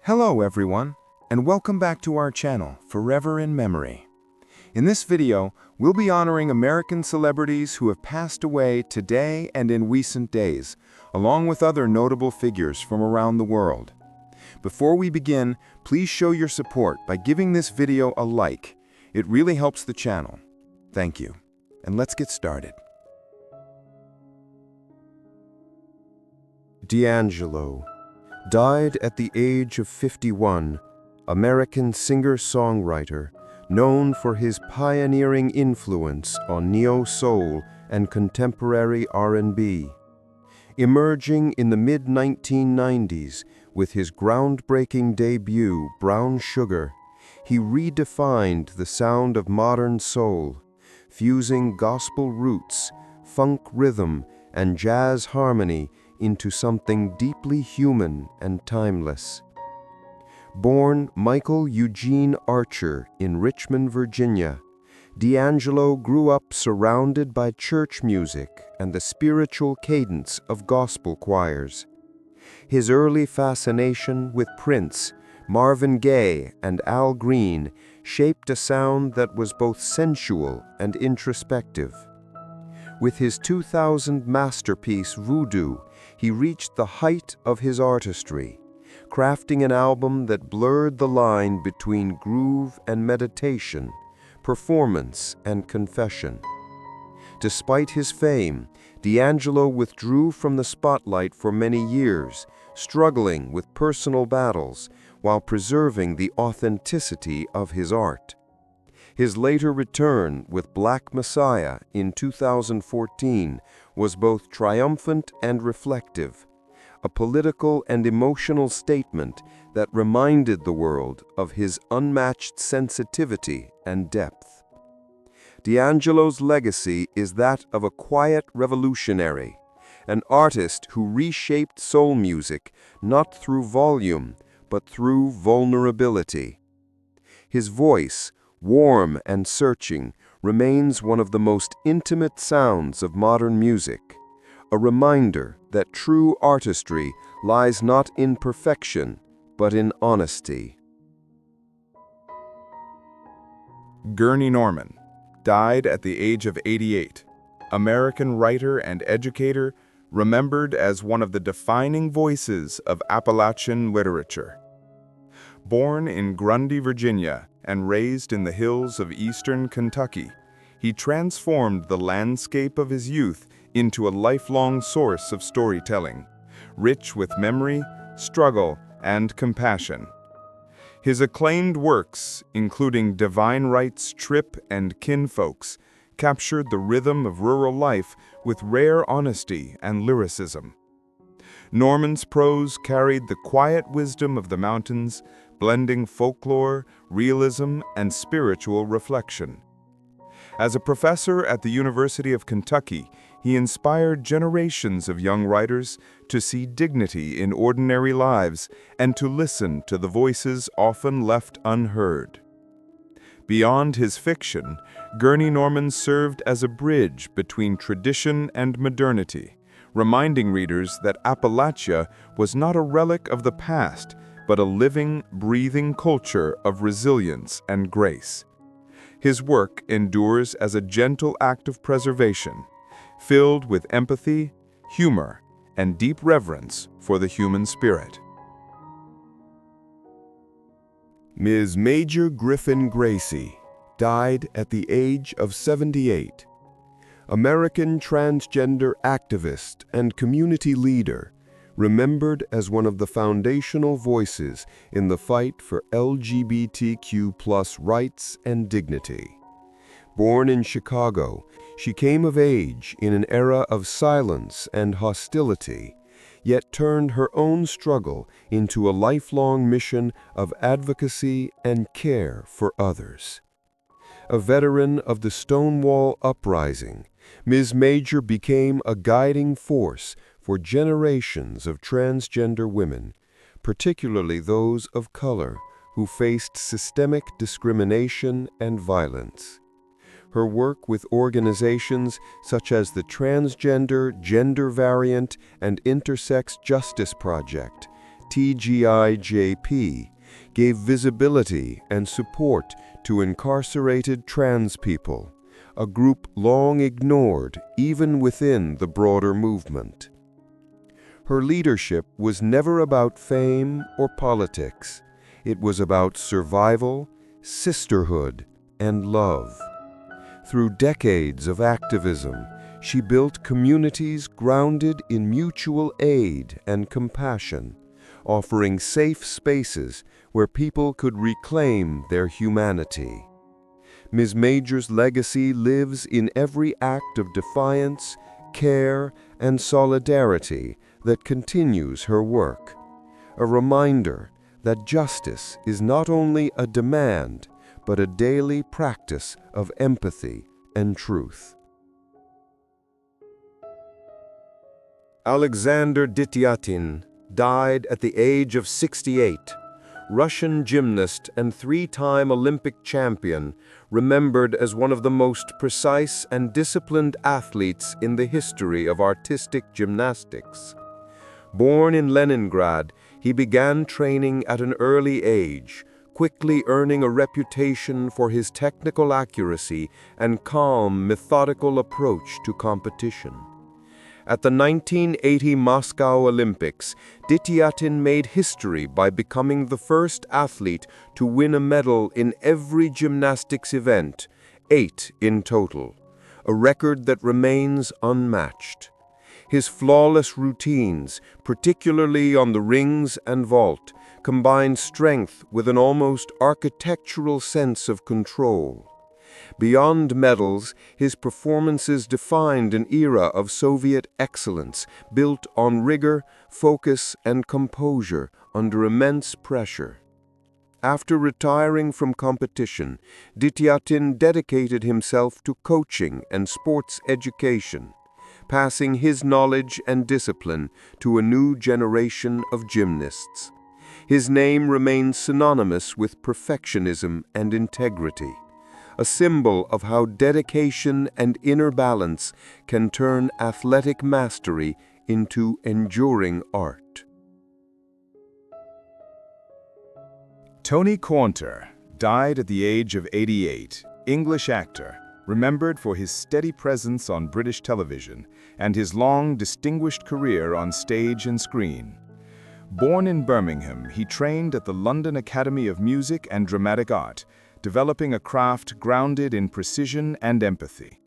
Hello everyone, and welcome back to our channel, Forever in Memory. In this video, we'll be honoring American celebrities who have passed away today and in recent days, along with other notable figures from around the world. Before we begin, please show your support by giving this video a like. It really helps the channel. Thank you. And let's get started. D'Angelo died at the age of 51, American singer-songwriter, known for his pioneering influence on neo-soul and contemporary R&B. Emerging in the mid-1990s with his groundbreaking debut, Brown Sugar, he redefined the sound of modern soul, fusing gospel roots, funk rhythm, and jazz harmony into something deeply human and timeless. Born Michael Eugene Archer in Richmond, Virginia, D'Angelo grew up surrounded by church music and the spiritual cadence of gospel choirs. His early fascination with Prince, Marvin Gaye, and Al Green shaped a sound that was both sensual and introspective. With his 2000 masterpiece, Voodoo, he reached the height of his artistry, crafting an album that blurred the line between groove and meditation, performance and confession. Despite his fame, D'Angelo withdrew from the spotlight for many years, struggling with personal battles while preserving the authenticity of his art. His later return with Black Messiah in 2014 was both triumphant and reflective, a political and emotional statement that reminded the world of his unmatched sensitivity and depth. D'Angelo's legacy is that of a quiet revolutionary, an artist who reshaped soul music not through volume, but through vulnerability. His voice, warm and searching, remains one of the most intimate sounds of modern music, a reminder that true artistry lies not in perfection, but in honesty. Gurney Norman died at the age of 88, American writer and educator, remembered as one of the defining voices of Appalachian literature. Born in Grundy, Virginia, and raised in the hills of eastern Kentucky, he transformed the landscape of his youth into a lifelong source of storytelling, rich with memory, struggle, and compassion. His acclaimed works, including Divine Right's Trip and Kinfolks, captured the rhythm of rural life with rare honesty and lyricism. Norman's prose carried the quiet wisdom of the mountains, blending folklore, realism, and spiritual reflection. As a professor at the University of Kentucky, he inspired generations of young writers to see dignity in ordinary lives and to listen to the voices often left unheard. Beyond his fiction, Gurney Norman served as a bridge between tradition and modernity, reminding readers that Appalachia was not a relic of the past, but a living, breathing culture of resilience and grace. His work endures as a gentle act of preservation, filled with empathy, humor, and deep reverence for the human spirit. Ms. Major Griffin Gracie died at the age of 78. American transgender activist and community leader, remembered as one of the foundational voices in the fight for LGBTQ+ rights and dignity. Born in Chicago, she came of age in an era of silence and hostility, yet turned her own struggle into a lifelong mission of advocacy and care for others. A veteran of the Stonewall Uprising, Ms. Major became a guiding force for generations of transgender women, particularly those of color, who faced systemic discrimination and violence. Her work with organizations such as the Transgender, Gender Variant, and Intersex Justice Project TGIJP, gave visibility and support to incarcerated trans people, a group long ignored even within the broader movement. Her leadership was never about fame or politics. It was about survival, sisterhood, and love. Through decades of activism, she built communities grounded in mutual aid and compassion, offering safe spaces where people could reclaim their humanity. Ms. Major's legacy lives in every act of defiance, care, and solidarity that continues her work, a reminder that justice is not only a demand, but a daily practice of empathy and truth. Alexander Dityatin died at the age of 68, Russian gymnast and three-time Olympic champion, remembered as one of the most precise and disciplined athletes in the history of artistic gymnastics. Born in Leningrad, he began training at an early age, quickly earning a reputation for his technical accuracy and calm, methodical approach to competition. At the 1980 Moscow Olympics, Dityatin made history by becoming the first athlete to win a medal in every gymnastics event, 8 in total, a record that remains unmatched. His flawless routines, particularly on the rings and vault, combined strength with an almost architectural sense of control. Beyond medals, his performances defined an era of Soviet excellence built on rigor, focus, and composure under immense pressure. After retiring from competition, Dityatin dedicated himself to coaching and sports education, passing his knowledge and discipline to a new generation of gymnasts. His name remains synonymous with perfectionism and integrity, a symbol of how dedication and inner balance can turn athletic mastery into enduring art. Tony Caunter died at the age of 88, English actor, remembered for his steady presence on British television and his long, distinguished career on stage and screen. Born in Birmingham, he trained at the London Academy of Music and Dramatic Art, developing a craft grounded in precision and empathy.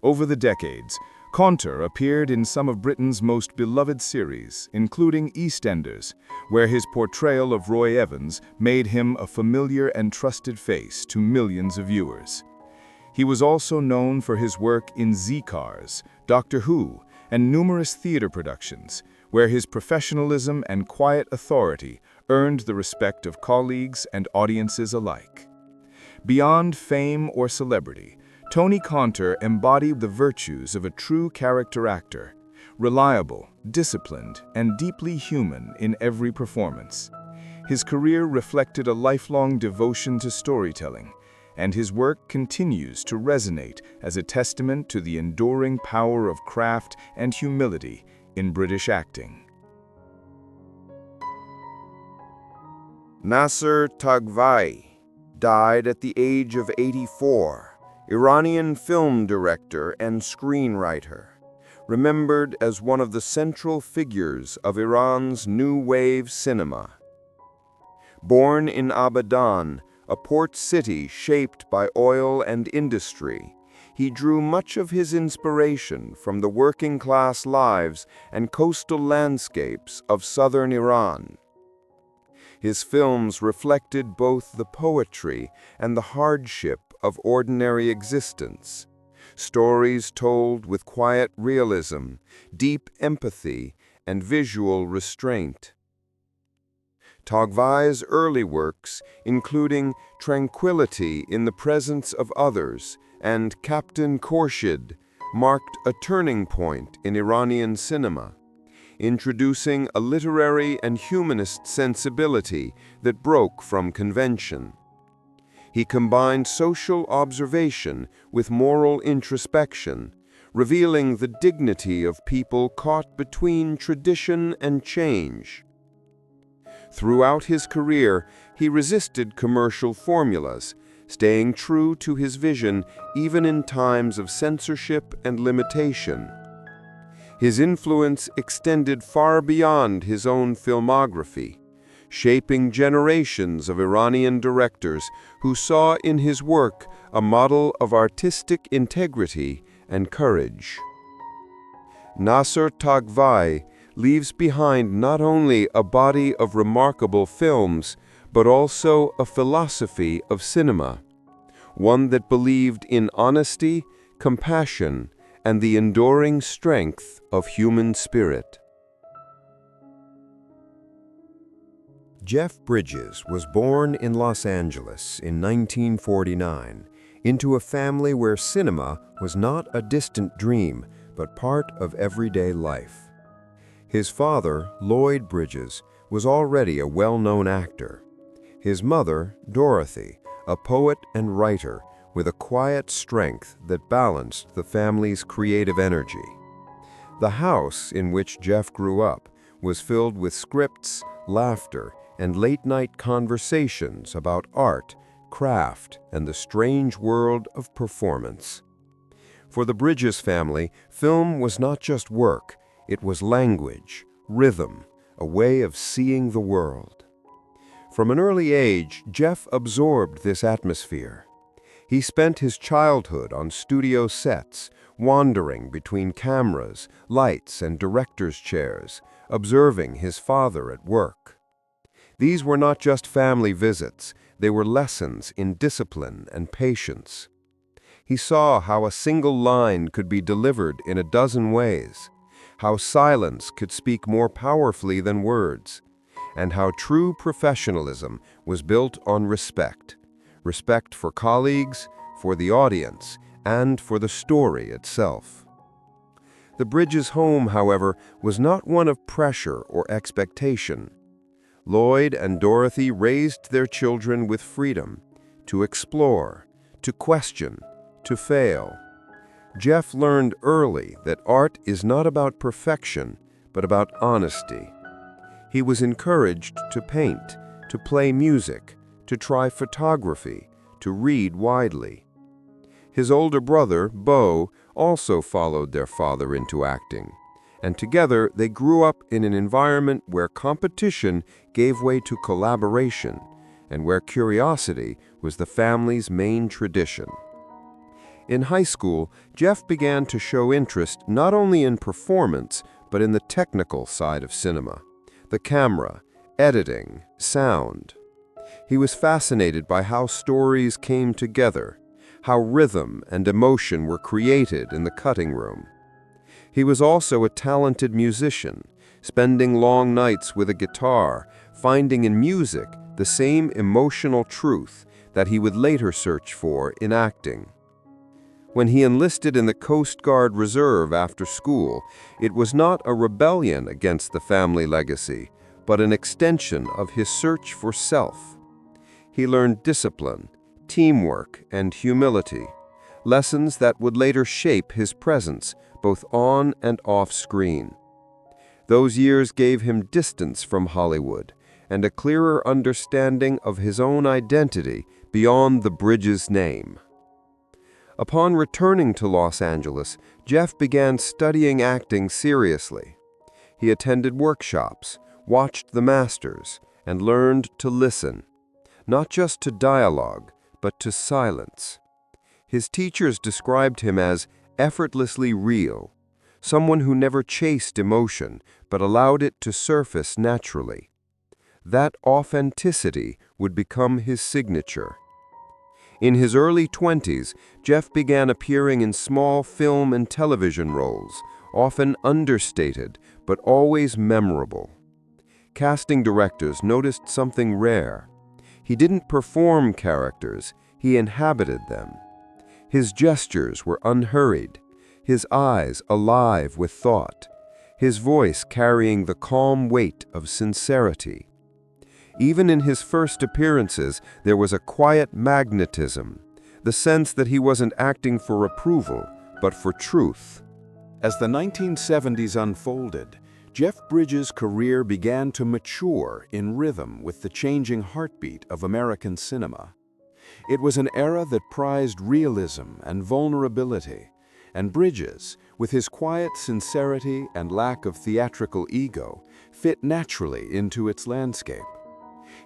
Over the decades, Caunter appeared in some of Britain's most beloved series, including EastEnders, where his portrayal of Roy Evans made him a familiar and trusted face to millions of viewers. He was also known for his work in Z-Cars, Doctor Who, and numerous theater productions, where his professionalism and quiet authority earned the respect of colleagues and audiences alike. Beyond fame or celebrity, Tony Caunter embodied the virtues of a true character actor, reliable, disciplined, and deeply human in every performance. His career reflected a lifelong devotion to storytelling, and his work continues to resonate as a testament to the enduring power of craft and humility in British acting. Nasser Tagvai died at the age of 84, Iranian film director and screenwriter, remembered as one of the central figures of Iran's new wave cinema. Born in Abadan, a port city shaped by oil and industry, he drew much of his inspiration from the working-class lives and coastal landscapes of southern Iran. His films reflected both the poetry and the hardship of ordinary existence, stories told with quiet realism, deep empathy, and visual restraint. Tagvai's early works, including Tranquility in the Presence of Others and Captain Khorshid, marked a turning point in Iranian cinema, introducing a literary and humanist sensibility that broke from convention. He combined social observation with moral introspection, revealing the dignity of people caught between tradition and change. Throughout his career, he resisted commercial formulas, staying true to his vision even in times of censorship and limitation. His influence extended far beyond his own filmography, shaping generations of Iranian directors who saw in his work a model of artistic integrity and courage. Nasser Tagvai leaves behind not only a body of remarkable films, but also a philosophy of cinema, one that believed in honesty, compassion, and the enduring strength of human spirit. Jeff Bridges was born in Los Angeles in 1949 into a family where cinema was not a distant dream, but part of everyday life. His father, Lloyd Bridges, was already a well-known actor. His mother, Dorothy, a poet and writer with a quiet strength that balanced the family's creative energy. The house in which Jeff grew up was filled with scripts, laughter, and late-night conversations about art, craft, and the strange world of performance. For the Bridges family, film was not just work, it was language, rhythm, a way of seeing the world. From an early age, Jeff absorbed this atmosphere. He spent his childhood on studio sets, wandering between cameras, lights, and director's chairs, observing his father at work. These were not just family visits, they were lessons in discipline and patience. He saw how a single line could be delivered in a dozen ways, how silence could speak more powerfully than words, and how true professionalism was built on respect. Respect for colleagues, for the audience, and for the story itself. The Bridges home, however, was not one of pressure or expectation. Lloyd and Dorothy raised their children with freedom to explore, to question, to fail. Jeff learned early that art is not about perfection, but about honesty. He was encouraged to paint, to play music, to try photography, to read widely. His older brother, Bo, also followed their father into acting, and together they grew up in an environment where competition gave way to collaboration, and where curiosity was the family's main tradition. In high school, Jeff began to show interest not only in performance, but in the technical side of cinema, the camera, editing, sound. He was fascinated by how stories came together, how rhythm and emotion were created in the cutting room. He was also a talented musician, spending long nights with a guitar, finding in music the same emotional truth that he would later search for in acting. When he enlisted in the Coast Guard Reserve after school, it was not a rebellion against the family legacy, but an extension of his search for self. He learned discipline, teamwork, and humility, lessons that would later shape his presence, both on and off screen. Those years gave him distance from Hollywood and a clearer understanding of his own identity beyond the Bridges name. Upon returning to Los Angeles, Jeff began studying acting seriously. He attended workshops, watched the masters, and learned to listen, not just to dialogue, but to silence. His teachers described him as effortlessly real, someone who never chased emotion, but allowed it to surface naturally. That authenticity would become his signature. In his early 20s, Jeff began appearing in small film and television roles, often understated, but always memorable. Casting directors noticed something rare. He didn't perform characters, he inhabited them. His gestures were unhurried, his eyes alive with thought, his voice carrying the calm weight of sincerity. Even in his first appearances, there was a quiet magnetism, the sense that he wasn't acting for approval, but for truth. As the 1970s unfolded, Jeff Bridges' career began to mature in rhythm with the changing heartbeat of American cinema. It was an era that prized realism and vulnerability, and Bridges, with his quiet sincerity and lack of theatrical ego, fit naturally into its landscape.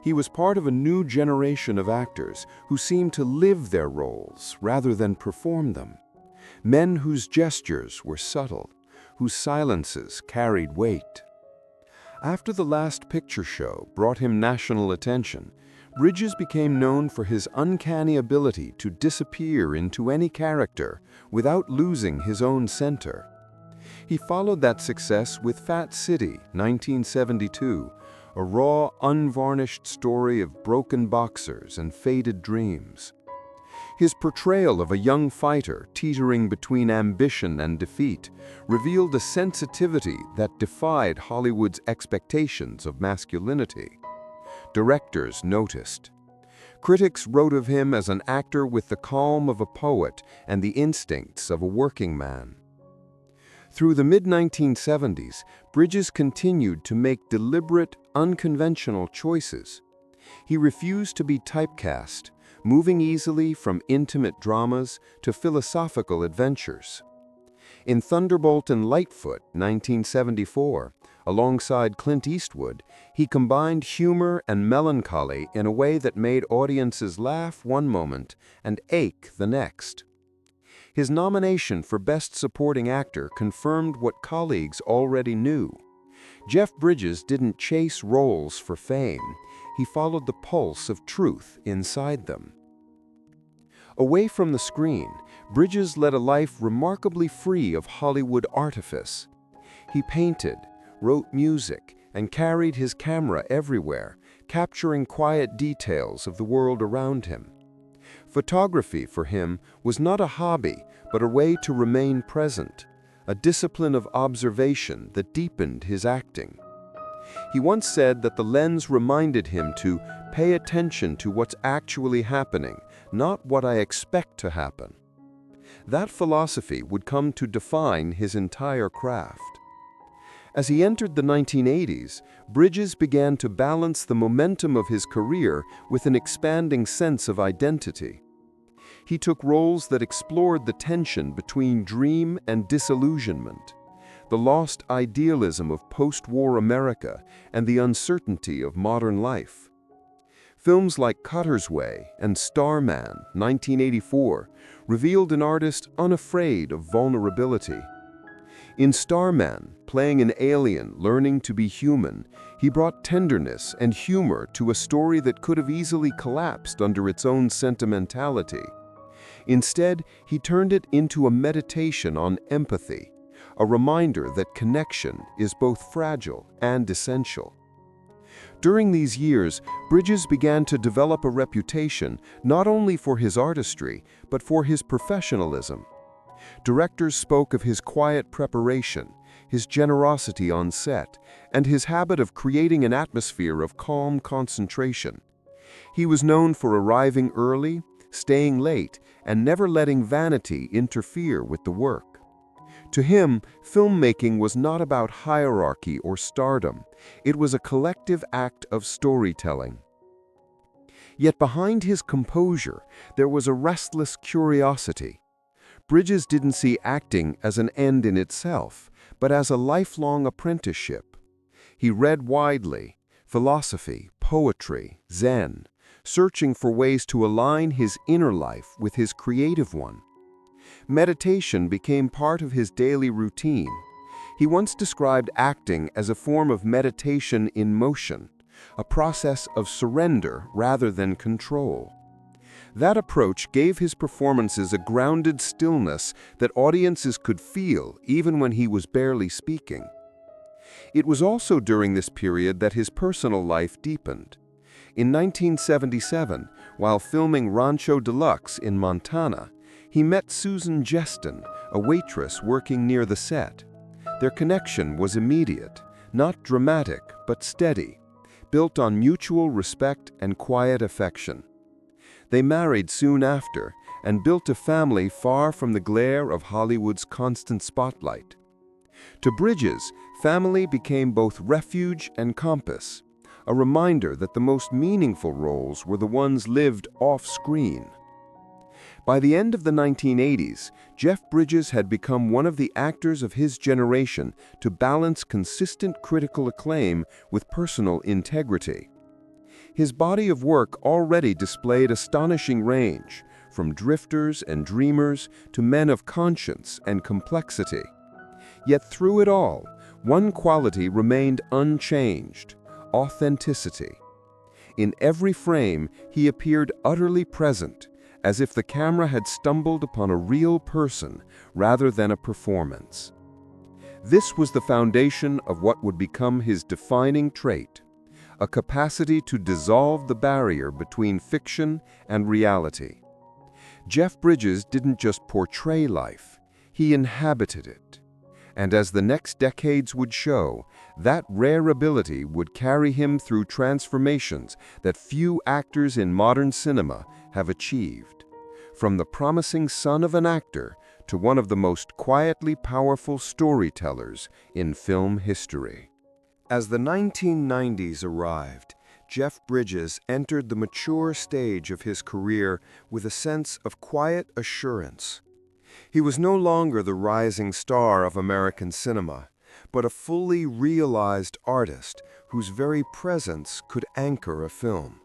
He was part of a new generation of actors who seemed to live their roles rather than perform them. Men whose gestures were subtle, whose silences carried weight. After The Last Picture Show brought him national attention, Bridges became known for his uncanny ability to disappear into any character without losing his own center. He followed that success with Fat City, 1972, a raw, unvarnished story of broken boxers and faded dreams. His portrayal of a young fighter teetering between ambition and defeat revealed a sensitivity that defied Hollywood's expectations of masculinity. Directors noticed. Critics wrote of him as an actor with the calm of a poet and the instincts of a working man. Through the mid-1970s, Bridges continued to make deliberate, unconventional choices. He refused to be typecast, moving easily from intimate dramas to philosophical adventures. In Thunderbolt and Lightfoot, 1974, alongside Clint Eastwood, he combined humor and melancholy in a way that made audiences laugh one moment and ache the next. His nomination for Best Supporting Actor confirmed what colleagues already knew. Jeff Bridges didn't chase roles for fame. He followed the pulse of truth inside them. Away from the screen, Bridges led a life remarkably free of Hollywood artifice. He painted, wrote music, and carried his camera everywhere, capturing quiet details of the world around him. Photography for him was not a hobby, but a way to remain present, a discipline of observation that deepened his acting. He once said that the lens reminded him to pay attention to what's actually happening, not what I expect to happen. That philosophy would come to define his entire craft. As he entered the 1980s, Bridges began to balance the momentum of his career with an expanding sense of identity. He took roles that explored the tension between dream and disillusionment, the lost idealism of post-war America and the uncertainty of modern life. Films like Cutter's Way and Starman, 1984, revealed an artist unafraid of vulnerability. In Starman, playing an alien learning to be human, he brought tenderness and humor to a story that could have easily collapsed under its own sentimentality. Instead, he turned it into a meditation on empathy, a reminder that connection is both fragile and essential. During these years, Bridges began to develop a reputation not only for his artistry, but for his professionalism. Directors spoke of his quiet preparation, his generosity on set, and his habit of creating an atmosphere of calm concentration. He was known for arriving early, staying late, and never letting vanity interfere with the work. To him, filmmaking was not about hierarchy or stardom. It was a collective act of storytelling. Yet behind his composure, there was a restless curiosity. Bridges didn't see acting as an end in itself, but as a lifelong apprenticeship. He read widely, philosophy, poetry, Zen, searching for ways to align his inner life with his creative one. Meditation became part of his daily routine. He once described acting as a form of meditation in motion, a process of surrender rather than control. That approach gave his performances a grounded stillness that audiences could feel even when he was barely speaking. It was also during this period that his personal life deepened. In 1977, while filming Rancho Deluxe in Montana, he met Susan Jeston, a waitress working near the set. Their connection was immediate, not dramatic but steady, built on mutual respect and quiet affection. They married soon after and built a family far from the glare of Hollywood's constant spotlight. To Bridges, Family became both refuge and compass, a reminder that the most meaningful roles were the ones lived off-screen. By the end of the 1980s, Jeff Bridges had become one of the actors of his generation to balance consistent critical acclaim with personal integrity. His body of work already displayed astonishing range, from drifters and dreamers to men of conscience and complexity. Yet through it all, one quality remained unchanged: authenticity. In every frame, he appeared utterly present, as if the camera had stumbled upon a real person rather than a performance. This was the foundation of what would become his defining trait: a capacity to dissolve the barrier between fiction and reality. Jeff Bridges didn't just portray life, he inhabited it. And as the next decades would show, that rare ability would carry him through transformations that few actors in modern cinema have achieved. From the promising son of an actor to one of the most quietly powerful storytellers in film history. As the 1990s arrived, Jeff Bridges entered the mature stage of his career with a sense of quiet assurance. He was no longer the rising star of American cinema, but a fully realized artist whose very presence could anchor a film.